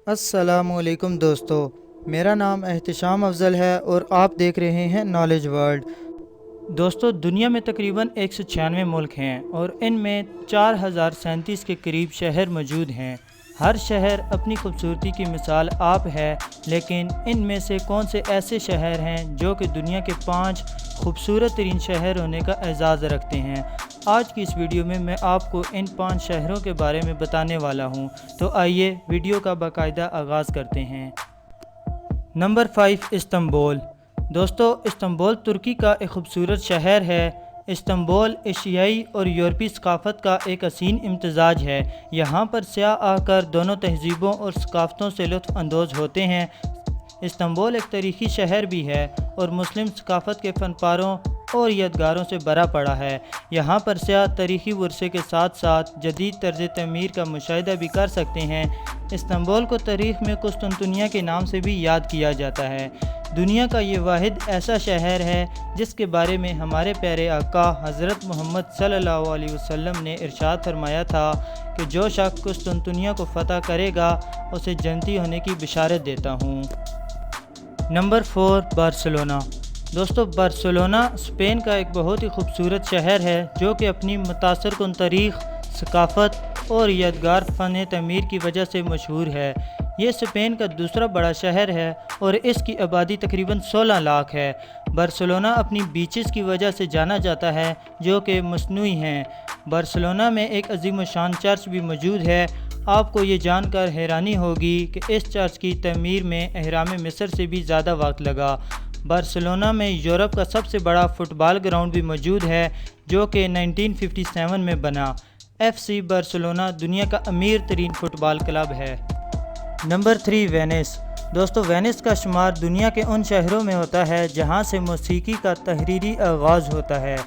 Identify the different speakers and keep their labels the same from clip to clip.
Speaker 1: अस्सलामुअलैकुम दोस्तों, मेरा नाम एहतिशाम अफजल है और आप देख रहे हैं नॉलेज वर्ल्ड। दोस्तों, दुनिया में तकरीबन 196 मुल्क हैं और इनमें 4037 के करीब शहर मौजूद हैं। हर शहर अपनी खूबसूरती की मिसाल आप है, लेकिन इनमें से कौन से ऐसे शहर हैं जो कि दुनिया के 5 खूबसूरत तरीन शहर होने का एजाज़ रखते हैं। आज की इस वीडियो में मैं आपको इन 5 शहरों के बारे में बताने वाला हूं, तो आइए वीडियो का बाकायदा आगाज़ करते हैं। Number 5, Istanbul. दोस्तों, इस्तांबुल तुर्की का एक खूबसूरत शहर है। इस्तांबुल एशियाई और यूरोपीय सकाफ़त का एक हसीन इम्तज़ाज है। यहाँ पर सयाह आकर दोनों तहज़ीबों और सकाफ़तों से लुत्फ़ अंदोज़ होते हैं। इस्तांबुल एक तारीख़ी शहर भी है और मुस्लिम सकाफ़त के फ़नपारों और यादगारों से भरा पड़ा है। यहाँ पर सयाह तारीख़ी वर्से के साथ साथ जदीद तर्ज़ तमीर का मुशाहिदा भी कर सकते हैं। इस्तांबुल को तारीख़ में कुस्तुनतुनिया के नाम से भी याद किया जाता है। दुनिया का ये वाहिद ऐसा शहर है जिसके बारे में हमारे प्यारे आका हज़रत मोहम्मद सल्लल्लाहु अलैहि वसल्लम ने इरशाद फरमाया था कि जो शख्स कुस्तुनतुनिया को फ़तह करेगा उसे जन्नती होने की बिशारत देता हूँ। Number 4, Barcelona. दोस्तों, बार्सिलोना स्पेन का एक बहुत ही खूबसूरत शहर है जो कि अपनी मुतासर कुन तारीख़, सकाफ़त और यादगार फ़न तमीर की वजह से मशहूर है। ये स्पेन का दूसरा बड़ा शहर है और इसकी आबादी तकरीबन 16 लाख है। बार्सिलोना अपनी बीचेस की वजह से जाना जाता है जो कि मसनूई हैं। बार्सिलोना में एक अजीम शान चर्च भी मौजूद है। आपको ये जानकर हैरानी होगी कि इस चर्च की तमीर में अहराम मिस्र से भी ज़्यादा वक्त लगा। बार्सिलोना में यूरोप का सबसे बड़ा फुटबॉल ग्राउंड भी मौजूद है जो कि 1957 में बना। FC बार्सिलोना दुनिया का अमीर तरीन फुटबॉल क्लब है। Number 3, Venice. दोस्तों, वेनिस का शुमार दुनिया के उन शहरों में होता है जहां से मौसीकी का तहरीरी आगाज़ होता है।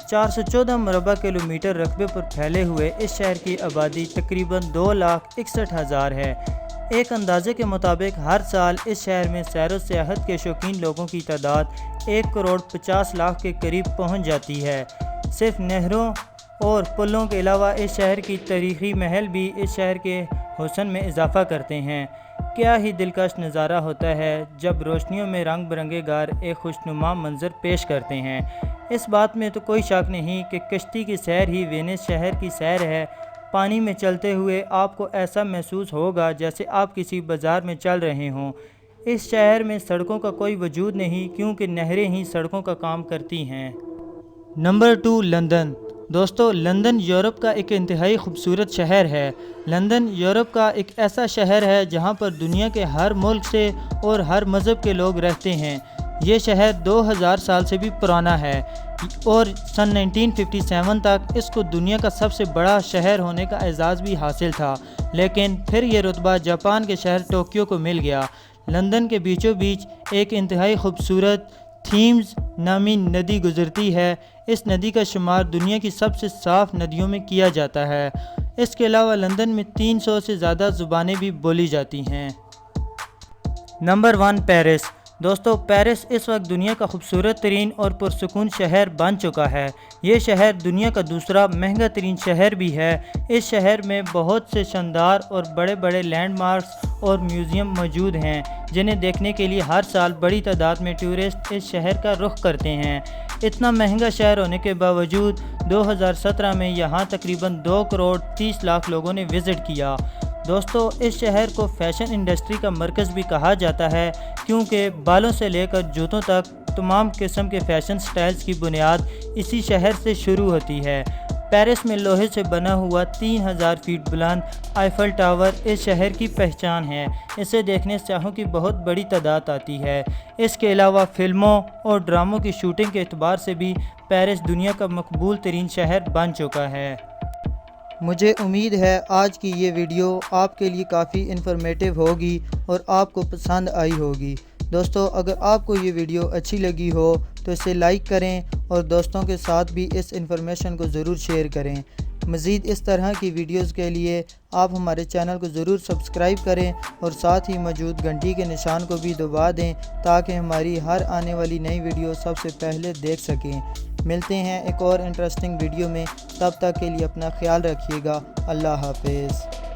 Speaker 1: 414 मरबा किलोमीटर रकबे पर फैले हुए इस शहर की आबादी तकरीबन 2,61,000 है। एक अंदाजे के मुताबिक हर साल इस शहर में सैर व सियाहत के शौकीन लोगों की तादाद 1,50,00,000 के करीब पहुंच जाती है। सिर्फ नहरों और पुलों के अलावा इस शहर की तारीख़ी महल भी इस शहर के हुस्न में इजाफ़ा करते हैं। क्या ही दिलकश नज़ारा होता है जब रोशनियों में रंग बिरंगे गार एक खुशनुमा मंजर पेश करते हैं। इस बात में तो कोई शक नहीं कि कश्ती की सैर ही वेनिस शहर की सैर है। पानी में चलते हुए आपको ऐसा महसूस होगा जैसे आप किसी बाज़ार में चल रहे हों। इस शहर में सड़कों का कोई वजूद नहीं क्योंकि नहरें ही सड़कों का काम करती हैं। Number 2, London. दोस्तों, लंदन यूरोप का एक इंतहाई खूबसूरत शहर है। लंदन यूरोप का एक ऐसा शहर है जहां पर दुनिया के हर मुल्क से और हर मज़हब के लोग रहते हैं। ये शहर 2000 साल से भी पुराना है और सन 1957 तक इसको दुनिया का सबसे बड़ा शहर होने का एजाज़ भी हासिल था, लेकिन फिर ये रुतबा जापान के शहर टोक्यो को मिल गया। लंदन के बीचों बीच एक इंतहाई खूबसूरत थीम्स नामी नदी गुजरती है। इस नदी का शुमार दुनिया की सबसे साफ़ नदियों में किया जाता है। इसके अलावा लंदन में 300 से ज़्यादा ज़ुबानें भी बोली जाती हैं। Number 1, Paris. दोस्तों, पेरिस इस वक्त दुनिया का खूबसूरत तरीन और पुरसुकून शहर बन चुका है। ये शहर दुनिया का दूसरा महंगा तरीन शहर भी है। इस शहर में बहुत से शानदार और बड़े बड़े लैंडमार्क्स और म्यूज़ियम मौजूद हैं जिन्हें देखने के लिए हर साल बड़ी तादाद में टूरिस्ट इस शहर का रुख करते हैं। इतना महंगा शहर होने के बावजूद 2017 में यहाँ तकरीबन 2,30,00,000 लोगों ने विज़िट किया। दोस्तों, इस शहर को फ़ैशन इंडस्ट्री का मरकज़ भी कहा जाता है क्योंकि बालों से लेकर जूतों तक तमाम किस्म के फ़ैशन स्टाइल्स की बुनियाद इसी शहर से शुरू होती है। पेरिस में लोहे से बना हुआ 3000 फीट बुलंद आईफल टावर इस शहर की पहचान है। इसे देखने सयाहों की बहुत बड़ी तादाद आती है। इसके अलावा फ़िल्मों और ड्रामों की शूटिंग के एतबार से भी पेरिस दुनिया का मकबूल तरीन शहर बन चुका है। मुझे उम्मीद है आज की ये वीडियो आपके लिए काफ़ी इन्फॉर्मेटिव होगी और आपको पसंद आई होगी। दोस्तों, अगर आपको ये वीडियो अच्छी लगी हो तो इसे लाइक करें और दोस्तों के साथ भी इस इन्फॉर्मेशन को ज़रूर शेयर करें। मज़ीद इस तरह की वीडियोस के लिए आप हमारे चैनल को ज़रूर सब्सक्राइब करें और साथ ही मौजूद घंटी के निशान को भी दबा दें ताकि हमारी हर आने वाली नई वीडियो सबसे पहले देख सकें। मिलते हैं एक और इंटरेस्टिंग वीडियो में, तब तक के लिए अपना ख्याल रखिएगा। अल्लाह हाफ़िज़।